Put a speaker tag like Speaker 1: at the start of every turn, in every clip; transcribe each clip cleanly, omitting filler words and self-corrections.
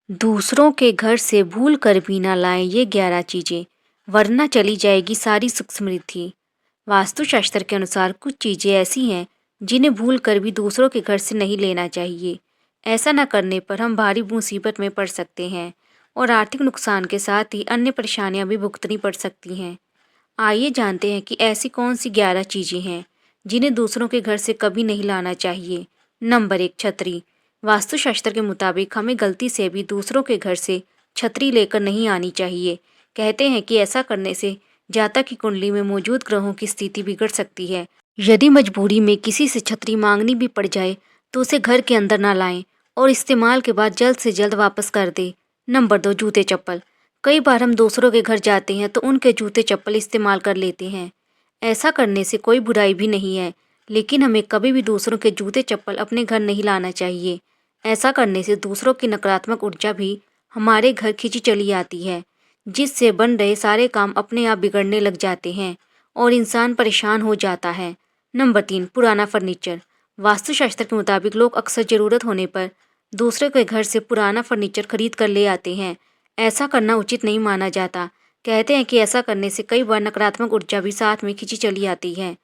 Speaker 1: दूसरों के घर से भूल कर भी ना लाएं ये 11 चीजें, वरना चली जाएगी सारी सुख समृद्धि। वास्तुशास्त्र के अनुसार कुछ चीजें ऐसी हैं जिन्हें भूल कर भी दूसरों के घर से नहीं लेना चाहिए। ऐसा न करने पर हम भारी मुसीबत में पड़ सकते हैं और आर्थिक नुकसान के साथ ही अन्य परेशानियां भी भुगतनी पड़ सकती हैं। आइए जानते हैं कि ऐसी कौन सी 11 चीजें हैं जिन्हें दूसरों के घर से कभी नहीं लाना चाहिए। नंबर 1, छतरी। वास्तुशास्त्र के मुताबिक हमें गलती से भी दूसरों के घर से छतरी लेकर नहीं आनी चाहिए। कहते हैं कि ऐसा करने से जातक की कुंडली में मौजूद ग्रहों की स्थिति बिगड़ सकती है। यदि मजबूरी में किसी से छतरी मांगनी भी पड़ जाए तो उसे घर के अंदर ना लाएं और इस्तेमाल के बाद जल्द से जल्द वापस कर दें। नंबर 2, जूते चप्पल। कई बार हम दूसरों के घर जाते हैं तो उनके जूते चप्पल इस्तेमाल कर लेते हैं। ऐसा करने से कोई बुराई भी नहीं है, लेकिन हमें कभी भी दूसरों के जूते चप्पल अपने घर नहीं लाना चाहिए। ऐसा करने से दूसरों की नकारात्मक ऊर्जा भी हमारे घर खींची चली आती है, जिससे बन रहे सारे काम अपने आप बिगड़ने लग जाते हैं और इंसान परेशान हो जाता है। नंबर 3, पुराना फर्नीचर। वास्तुशास्त्र के मुताबिक लोग अक्सर ज़रूरत होने पर दूसरे के घर से पुराना फर्नीचर खरीद कर ले आते हैं। ऐसा करना उचित नहीं माना जाता। कहते हैं कि ऐसा करने से कई बार नकारात्मक ऊर्जा भी साथ में खींची चली आती है।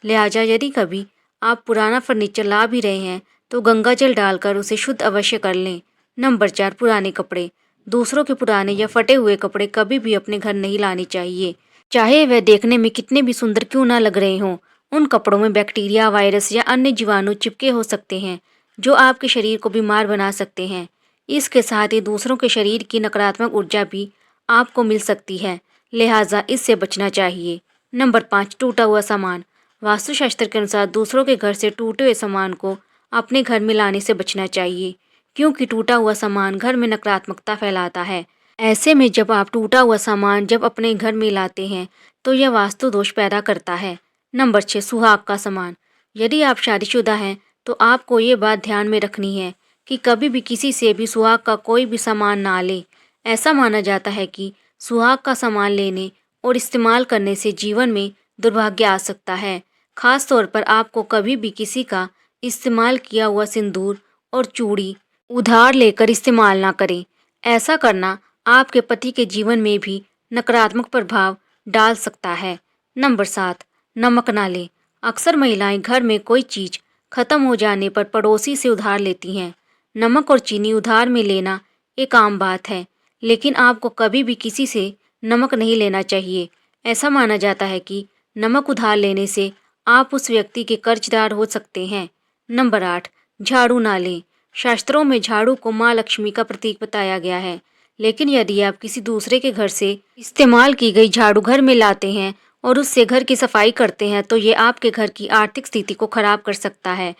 Speaker 1: लिहाजा यदि कभी आप पुराना फर्नीचर ला भी रहे हैं तो गंगा जल डालकर उसे शुद्ध अवश्य कर लें। नंबर 4, पुराने कपड़े। दूसरों के पुराने या फटे हुए कपड़े कभी भी अपने घर नहीं लाने चाहिए, चाहे वह देखने में कितने भी सुंदर क्यों ना लग रहे हों। उन कपड़ों में बैक्टीरिया, वायरस या अन्य जीवाणु चिपके हो सकते हैं जो आपके शरीर को बीमार बना सकते हैं। इसके साथ ही दूसरों के शरीर की नकारात्मक ऊर्जा भी आपको मिल सकती है, लिहाजा इससे बचना चाहिए। नंबर 5, टूटा हुआ सामान। वास्तुशास्त्र के अनुसार दूसरों के घर से टूटे हुए सामान को अपने घर में लाने से बचना चाहिए, क्योंकि टूटा हुआ सामान घर में नकारात्मकता फैलाता है। ऐसे में जब आप टूटा हुआ सामान जब अपने घर में लाते हैं तो यह वास्तु दोष पैदा करता है। नंबर 6, सुहाग का सामान। यदि आप शादीशुदा हैं तो आपको ये बात ध्यान में रखनी है कि कभी भी किसी से भी सुहाग का कोई भी सामान ना लें। ऐसा माना जाता है कि सुहाग का सामान लेने और इस्तेमाल करने से जीवन में दुर्भाग्य आ सकता है। खास तौर पर आपको कभी भी किसी का इस्तेमाल किया हुआ सिंदूर और चूड़ी उधार लेकर इस्तेमाल ना करें। ऐसा करना आपके पति के जीवन में भी नकारात्मक प्रभाव डाल सकता है। नंबर 7, नमक ना लें। अक्सर महिलाएं घर में कोई चीज़ खत्म हो जाने पर पड़ोसी से उधार लेती हैं। नमक और चीनी उधार में लेना एक आम बात है, लेकिन आपको कभी भी किसी से नमक नहीं लेना चाहिए। ऐसा माना जाता है कि नमक उधार लेने से आप उस व्यक्ति के कर्जदार हो सकते हैं। नंबर 8, झाड़ू ना लें। शास्त्रों में झाड़ू को माँ लक्ष्मी का प्रतीक बताया गया है, लेकिन यदि आप किसी दूसरे के घर से इस्तेमाल की गई झाड़ू घर में लाते हैं और उससे घर की सफाई करते हैं तो ये आपके घर की आर्थिक स्थिति को खराब कर सकता है।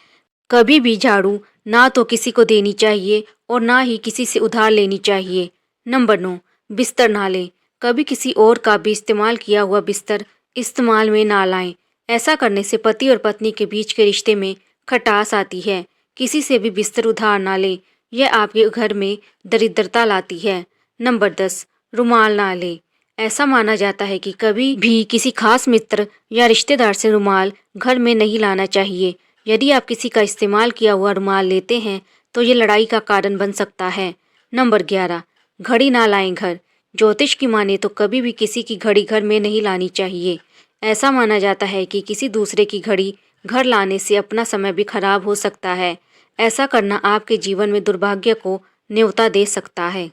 Speaker 1: कभी भी झाड़ू ना तो किसी को देनी चाहिए और ना ही किसी से उधार लेनी चाहिए। नंबर 9, बिस्तर ना लें। कभी किसी और का भी इस्तेमाल किया हुआ बिस्तर इस्तेमाल में ना लाएं। ऐसा करने से पति और पत्नी के बीच के रिश्ते में खटास आती है। किसी से भी बिस्तर उधार ना लें, यह आपके घर में दरिद्रता लाती है। नंबर 10, रुमाल ना लें। ऐसा माना जाता है कि कभी भी किसी खास मित्र या रिश्तेदार से रुमाल घर में नहीं लाना चाहिए। यदि आप किसी का इस्तेमाल किया हुआ रुमाल लेते हैं तो ये लड़ाई का कारण बन सकता है। नंबर 11, घड़ी ना लाएं घर। ज्योतिष की माने तो कभी भी किसी की घड़ी घर में नहीं लानी चाहिए। ऐसा माना जाता है कि किसी दूसरे की घड़ी घर लाने से अपना समय भी खराब हो सकता है। ऐसा करना आपके जीवन में दुर्भाग्य को न्योता दे सकता है।